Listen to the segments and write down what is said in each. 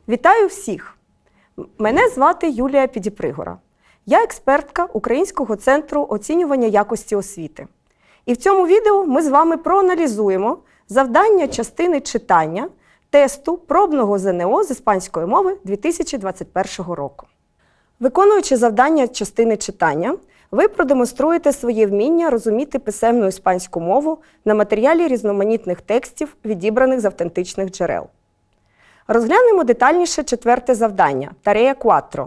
Вітаю всіх! Мене звати Юлія Підіпригора. Я експертка Українського центру оцінювання якості освіти. І в цьому відео ми з вами проаналізуємо завдання частини читання тесту пробного ЗНО з іспанської мови 2021 року. Виконуючи завдання частини читання, ви продемонструєте своє вміння розуміти писемну іспанську мову на матеріалі різноманітних текстів, відібраних з автентичних джерел. Розглянемо детальніше четверте завдання – Tarea 4.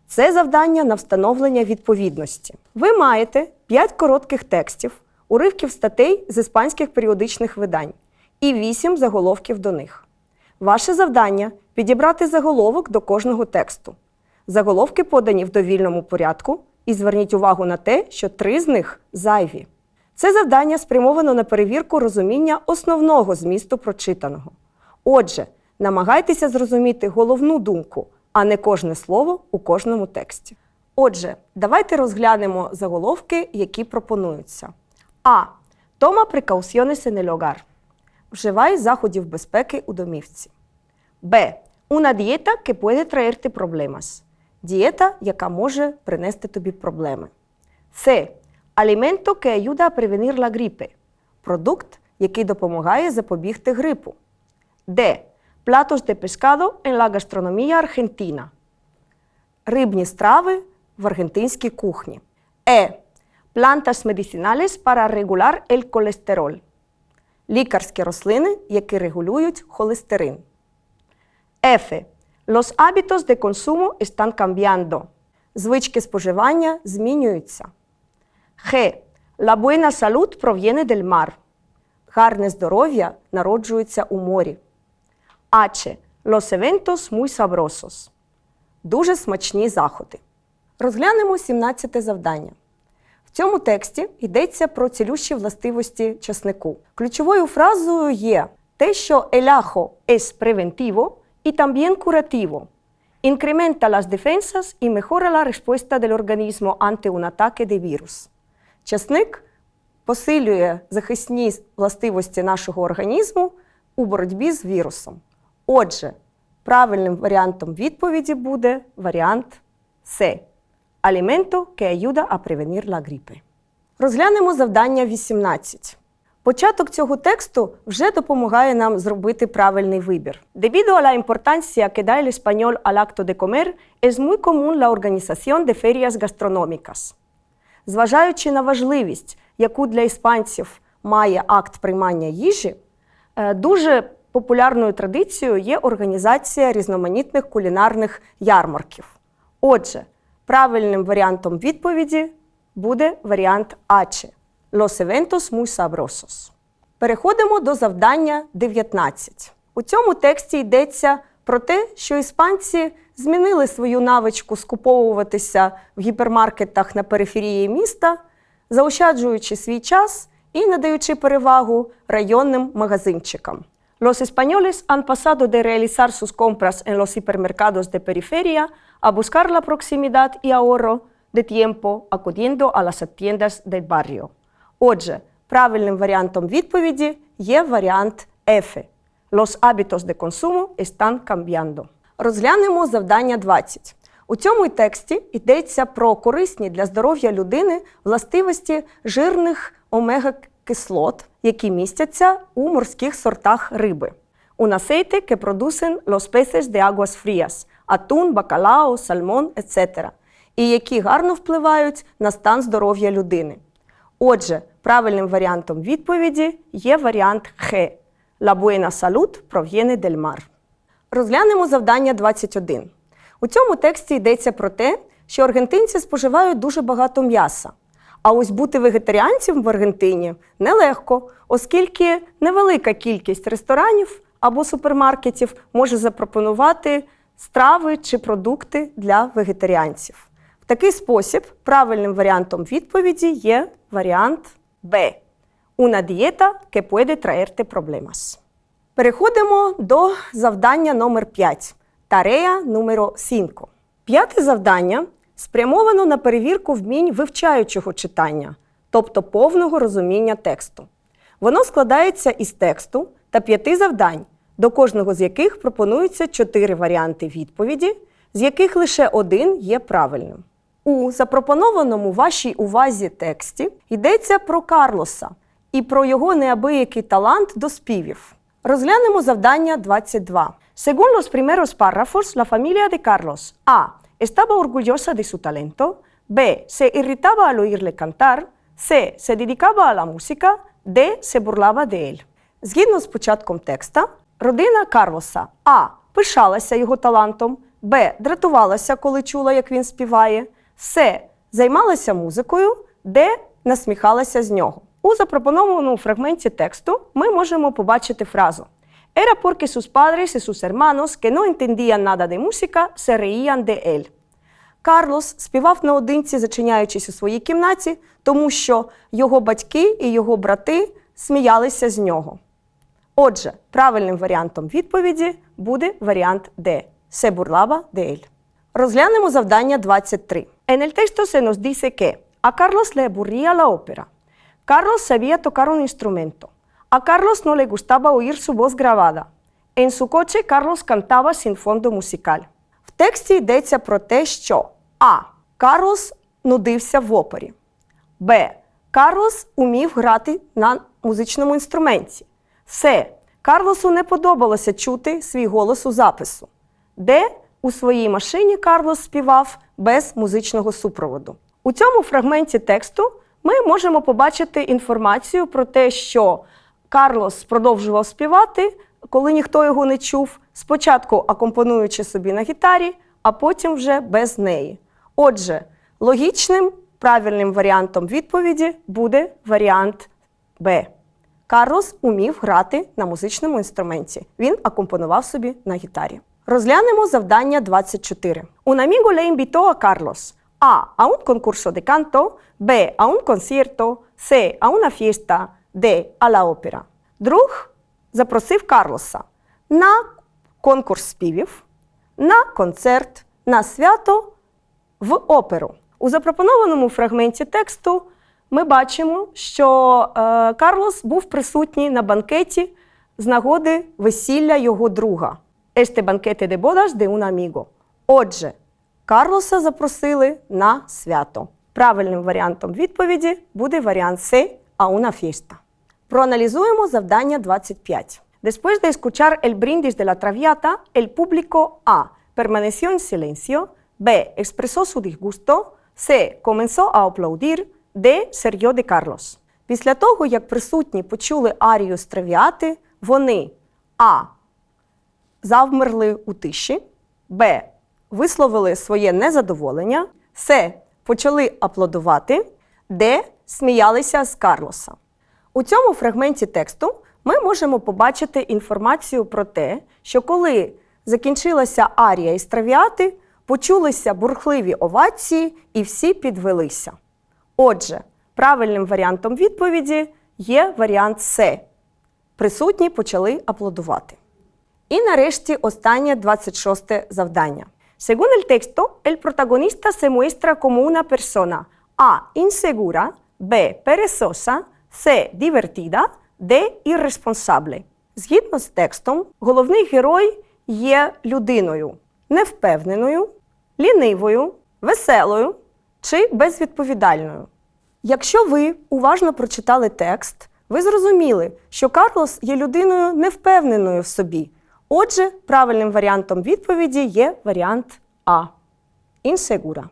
Це завдання на встановлення відповідності. Ви маєте 5 коротких текстів, уривків статей з іспанських періодичних видань і 8 заголовків до них. Ваше завдання – підібрати заголовок до кожного тексту. Заголовки подані в довільному порядку, і зверніть увагу на те, що 3 з них зайві. Це завдання спрямовано на перевірку розуміння основного змісту прочитаного. Отже, намагайтеся зрозуміти головну думку, а не кожне слово у кожному тексті. Отже, давайте розглянемо заголовки, які пропонуються. А. Toma precauciones en el hogar. Вживай заходів безпеки у домівці. Б. Una dieta que puede traerte problemas. Дієта, яка може принести тобі проблеми. С. Alimento que ayuda a prevenir la gripe. Продукт, який допомагає запобігти грипу. Д. Platos de pescado en la gastronomía argentina. Рибні страви в аргентинській кухні. Е. Plantas medicinales para regular el colesterol. Лікарські рослини, які регулюють холестерин. Ф. Los hábitos de consumo están cambiando. Звички споживання змінюються. Г. La buena salud proviene del mar. Гарне здоров'я народжується у морі. H. Los eventos muy sabrosos. Дуже смачні заходи. Розглянемо 17-те завдання. В цьому тексті йдеться про цілющі властивості часнику. Ключовою фразою є те, що el ajo es preventivo y también curativo. Incrementa las defensas y mejora la respuesta del organismo ante un ataque de virus. Часник посилює захисні властивості нашого організму у боротьбі з вірусом. Отже, правильним варіантом відповіді буде варіант С. Alimento que ayuda a prevenir la gripe. Розглянемо завдання 18. Початок цього тексту вже допомагає нам зробити правильний вибір. Debido a la importancia que da el español al acto de comer, es muy común la organización de ferias gastronómicas. Зважаючи на важливість, яку для іспанців має акт приймання їжі, дуже популярною традицією є організація різноманітних кулінарних ярмарків. Отже, правильним варіантом відповіді буде варіант H. Los eventos muy sabrosos. Переходимо до завдання 19. У цьому тексті йдеться про те, що іспанці змінили свою навичку скуповуватися в гіпермаркетах на периферії міста, заощаджуючи свій час і надаючи перевагу районним магазинчикам. Los españoles han pasado de realizar sus compras en los hipermercados de periferia a buscar la proximidad y ahorro de tiempo acudiendo a las tiendas del barrio. Отже, правильним варіантом відповіді є варіант F. Los hábitos de consumo están cambiando. Розглянемо завдання 20. У цьому тексті йдеться про корисні для здоров'я людини властивості жирних омега-кислот, які містяться у морських сортах риби. Un aceite que producen los peces de aguas frías, atún, bacalao, salmón, etc. І які гарно впливають на стан здоров'я людини. Отже, правильним варіантом відповіді є варіант Х. La buena salud proviene del mar. Розглянемо завдання 21. У цьому тексті йдеться про те, що аргентинці споживають дуже багато м'яса. А ось бути вегетаріанцем в Аргентині нелегко, оскільки невелика кількість ресторанів або супермаркетів може запропонувати страви чи продукти для вегетаріанців. В такий спосіб правильним варіантом відповіді є варіант Б. Una dieta que puede traerte problemas. Переходимо до завдання номер 5. Tarea número 5. П'яте завдання спрямовано на перевірку вмінь вивчаючого читання, тобто повного розуміння тексту. Воно складається із тексту та 5 завдань, до кожного з яких пропонується 4 варіанти відповіді, з яких лише один є правильним. У запропонованому вашій увазі тексті йдеться про Карлоса і про його неабиякий талант до співів. Розглянемо завдання 22. Según los primeros párrafos, la familia de Carlos A. estaba orgullosa de su talento, B. se irritaba al oírle cantar, C. se dedicaba a la música, D. se burlaba de él. Згідно з початком текста, родина Карлоса А. пишалася його талантом, Б. дратувалася, коли чула, як він співає, С. займалася музикою, Д. насміхалася з нього. У запропонованому фрагменті тексту ми можемо побачити фразу «Era porque sus padres y sus hermanos, que no entendían nada de música, se reían de él». Карлос співав наодинці, зачиняючись у своїй кімнаті, тому що його батьки і його брати сміялися з нього. Отже, правильним варіантом відповіді буде варіант Д. «Se burlaba de él». Розглянемо завдання 23. En el texto se nos dice que a Carlos le aburría la ópera. Carlos sabía tocar un instrumento. A Carlos no le gustaba oír su voz grabada. En su coche Carlos cantaba sin fondo musical. В тексті йдеться про те, що А. Карлос нудився в опері. Б. Карлос умів грати на музичному інструменті. С. Карлосу не подобалося чути свій голос у запису. Д. У своїй машині Карлос співав без музичного супроводу. У цьому фрагменті тексту ми можемо побачити інформацію про те, що Карлос продовжував співати, коли ніхто його не чув, спочатку акомпонуючи собі на гітарі, а потім вже без неї. Отже, логічним, правильним варіантом відповіді буде варіант Б. Карлос умів грати на музичному інструменті. Він акомпонував собі на гітарі. Розглянемо завдання 24. Un amigo le invitó a Carlos a un concurso de canto, B. a un concierto, C. a una fiesta, D. a la ópera. Друг запросив Карлоса на конкурс співів, на концерт, на свято, в оперу. У запропонованому фрагменті тексту ми бачимо, що Карлос був присутній на банкеті з нагоди весілля його друга. Este banquete de bodas de un amigo. Отже, Карлоса запросили на свято. Правильним варіантом відповіді буде варіант С – a una fiesta. Проаналізуємо завдання 25. Después de escuchar el brindis de la traviata, el público A. permaneció en silencio, B. expresó su disgusto, C. comenzó a aplaudir, D. se rió de Carlos. Після того, як присутні почули арію з травіати, вони А. завмерли у тиші, Б. висловили своє незадоволення, С. почали аплодувати, Д. сміялися з Карлоса. У цьому фрагменті тексту ми можемо побачити інформацію про те, що коли закінчилася арія із травіати, почулися бурхливі овації і всі підвелися. Отже, правильним варіантом відповіді є варіант С. Присутні почали аплодувати. І нарешті останнє 26-те завдання. Según el texto, el protagonista se muestra como una persona A. insegura, B. perezosa, C. divertida, D. irresponsable. Згідно з текстом, головний герой є людиною невпевненою, лінивою, веселою чи безвідповідальною. Якщо ви уважно прочитали текст, ви зрозуміли, що Карлос є людиною невпевненою в собі. Отже, правильним варіантом відповіді є варіант А. Insegura.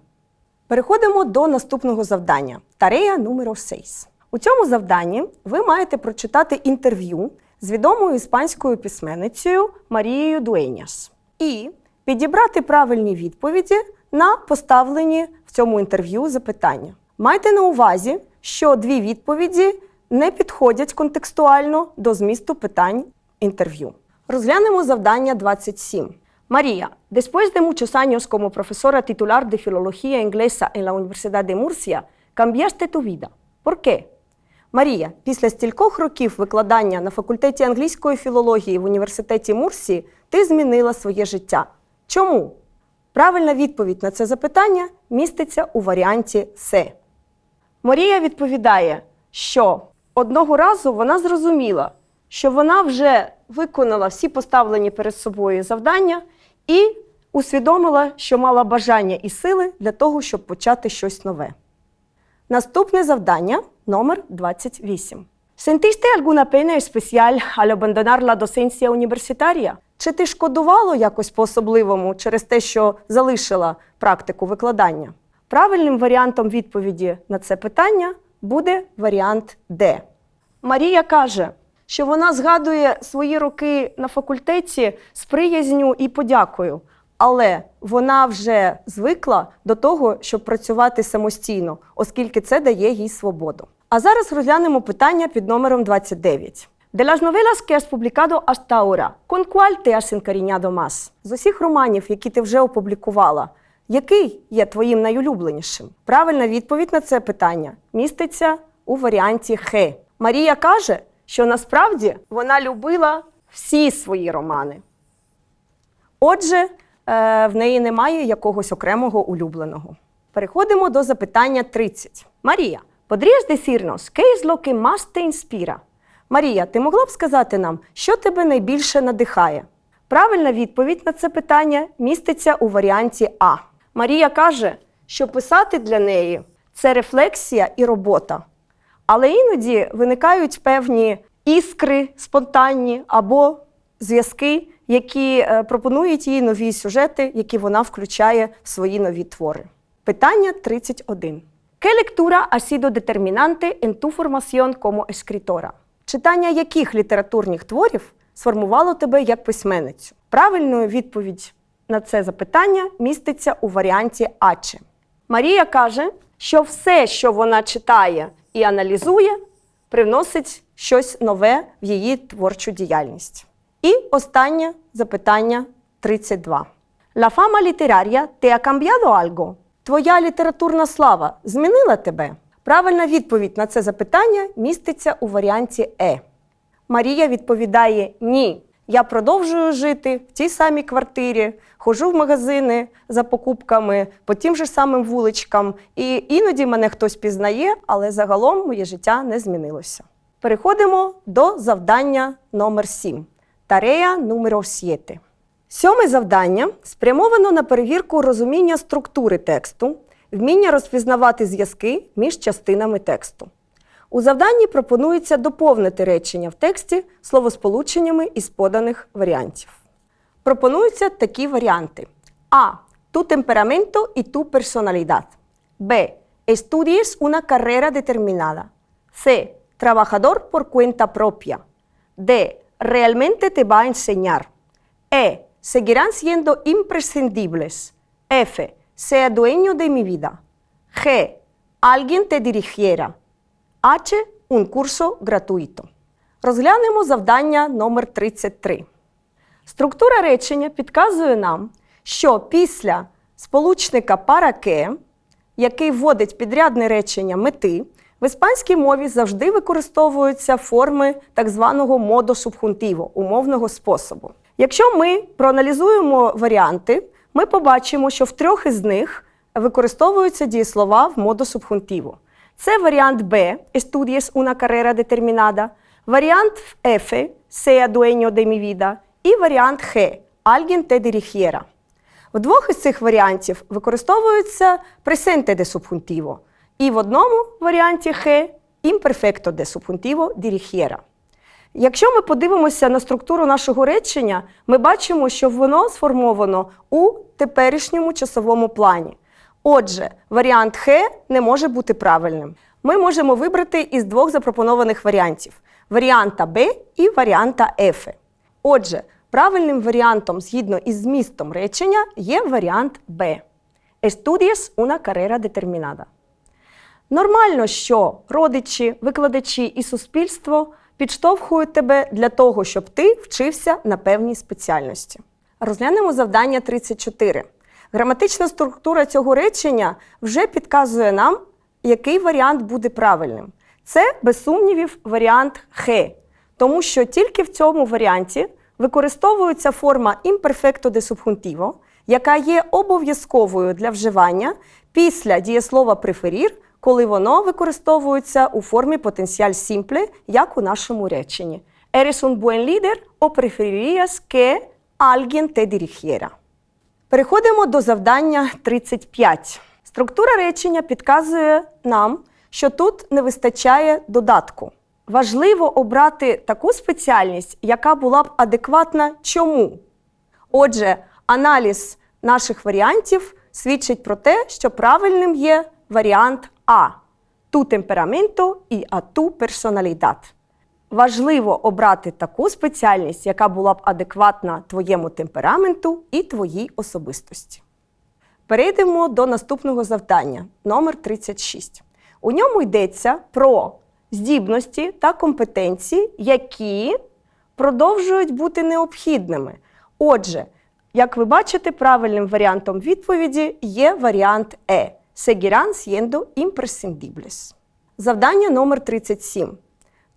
Переходимо до наступного завдання. Tarea número 6. У цьому завданні ви маєте прочитати інтерв'ю з відомою іспанською письменницею Марією Дуеняс і підібрати правильні відповіді на поставлені в цьому інтерв'ю запитання. Майте на увазі, що дві відповіді не підходять контекстуально до змісту питань інтерв'ю. Розглянемо завдання 27. María, después de muchos años como profesora titular de filología inglesa en la Universidad de Murcia, cambiaste tu vida. ¿Por qué? Марія, після стількох років викладання на факультеті англійської філології в університеті Мурсії ти змінила своє життя. Чому? Правильна відповідь на це запитання міститься у варіанті С. Марія відповідає, що одного разу вона зрозуміла, що вона вже виконала всі поставлені перед собою завдання і усвідомила, що мала бажання і сили для того, щоб почати щось нове. Наступне завдання номер 28. Sentiste alguna pena especial al abandonar la docencia universitaria? Чи ти шкодувало якось по-особливому через те, що залишила практику викладання? Правильним варіантом відповіді на це питання буде варіант Д. Марія каже, що вона згадує свої роки на факультеті з приязнью і подякою, але вона вже звикла до того, щоб працювати самостійно, оскільки це дає їй свободу. А зараз розглянемо питання під номером 29. De las novelas que has publicado hasta ahora, ¿con cuál te has encariñado más? З усіх романів, які ти вже опублікувала, який є твоїм найулюбленішим? Правильна відповідь на це питання міститься у варіанті Х. Марія каже, що насправді вона любила всі свої романи. Отже, в неї немає якогось окремого улюбленого. Переходимо до запитання 30. Марія, ¿podrías decirnos qué es lo que más te inspira? Марія, ти могла б сказати нам, що тебе найбільше надихає? Правильна відповідь на це питання міститься у варіанті А. Марія каже, що писати для неї – це рефлексія і робота. Але іноді виникають певні іскри спонтанні або зв'язки, які пропонують їй нові сюжети, які вона включає в свої нові твори. Питання 31. ¿Qué lectura ha sido determinante en tu formación como escritora? Читання яких літературних творів сформувало тебе як письменницю? Правильною відповідь на це запитання міститься у варіанті Ач. Марія каже, що все, що вона читає і аналізує, привносить щось нове в її творчу діяльність. І останнє запитання 32. La fama literaria te ha cambiado algo? Твоя літературна слава змінила тебе? Правильна відповідь на це запитання міститься у варіанті Е. Марія відповідає «Ні». Я продовжую жити в тій самій квартирі, ходжу в магазини за покупками, по тим же самим вуличкам, і іноді мене хтось пізнає, але загалом моє життя не змінилося. Переходимо до завдання номер 7. Tarea número 7. Сьоме завдання спрямовано на перевірку розуміння структури тексту, вміння розпізнавати зв'язки між частинами тексту. У завданні пропонується доповнити речення в тексті словосполученнями із поданих варіантів. Пропонуються такі варіанти. А. Tu temperamento y tu personalidad. Б. Estudies una carrera determinada. С. Trabajador por cuenta propia. D. Realmente te va a enseñar. E. Seguirán siendo imprescindibles. F. Sea dueño de mi vida. G. Alguien te dirigiera. H. Un curso gratuito. Розглянемо завдання номер 33. Структура речення підказує нам, що після сполучника para que, який вводить підрядне речення мети, в іспанській мові завжди використовуються форми так званого modo subjuntivo, умовного способу. Якщо ми проаналізуємо варіанти, ми побачимо, що в трьох із них використовуються дієслова в modo subjuntivo. Це варіант Б – estudies una carrera determinada, варіант F – sea dueño de mi vida і варіант Г – alguien te dirigiera. В двох із цих варіантів використовується presente de subjuntivo і в одному варіанті Г – imperfecto de subjuntivo dirigiera. Якщо ми подивимося на структуру нашого речення, ми бачимо, що воно сформовано у теперішньому часовому плані. Отже, варіант Х не може бути правильним. Ми можемо вибрати із двох запропонованих варіантів – варіанта Б і варіанта Ф. Отже, правильним варіантом згідно із змістом речення є варіант Б. Estudies una carrera determinada. Нормально, що родичі, викладачі і суспільство підштовхують тебе для того, щоб ти вчився на певній спеціальності. Розглянемо завдання 34. Граматична структура цього речення вже підказує нам, який варіант буде правильним. Це, без сумнівів, варіант Х, тому що тільки в цьому варіанті використовується форма imperfecto de subjuntivo, яка є обов'язковою для вживання після дієслова preferir, коли воно використовується у формі потенціаль simple, як у нашому реченні. Eres un buen líder o preferirías que alguien te dirigiera? Переходимо до завдання 35. Структура речення підказує нам, що тут не вистачає додатку. Важливо обрати таку спеціальність, яка була б адекватна чому. Отже, аналіз наших варіантів свідчить про те, що правильним є варіант А – «tu temperamento» і «a tu personalidad». Важливо обрати таку спеціальність, яка була б адекватна твоєму темпераменту і твоїй особистості. Перейдемо до наступного завдання, номер 36. У ньому йдеться про здібності та компетенції, які продовжують бути необхідними. Отже, як ви бачите, правильним варіантом відповіді є варіант Е – «seguirán siendo imprescindibles». Завдання номер 37.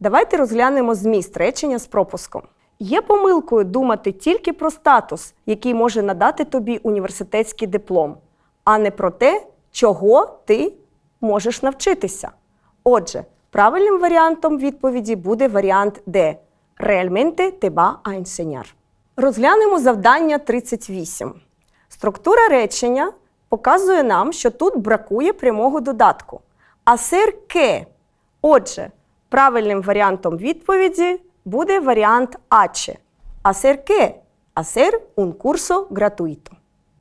Давайте розглянемо зміст речення з пропуском. Є помилкою думати тільки про статус, який може надати тобі університетський диплом, а не про те, чого ти можеш навчитися. Отже, правильним варіантом відповіді буде варіант Д – «realmente te va a enseñar». Розглянемо завдання 38. Структура речення показує нам, що тут бракує прямого додатку. «Hacer qué». Отже, правильним варіантом відповіді буде варіант H. «Hacer qué?» «Hacer un curso gratuito».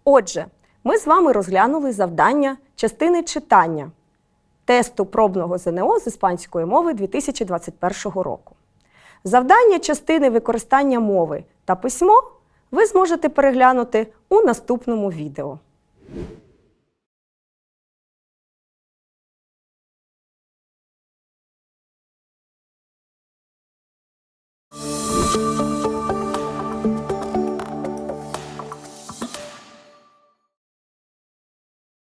Отже, ми з вами розглянули завдання частини читання тесту пробного ЗНО з іспанської мови 2021 року. Завдання частини використання мови та письмо ви зможете переглянути у наступному відео.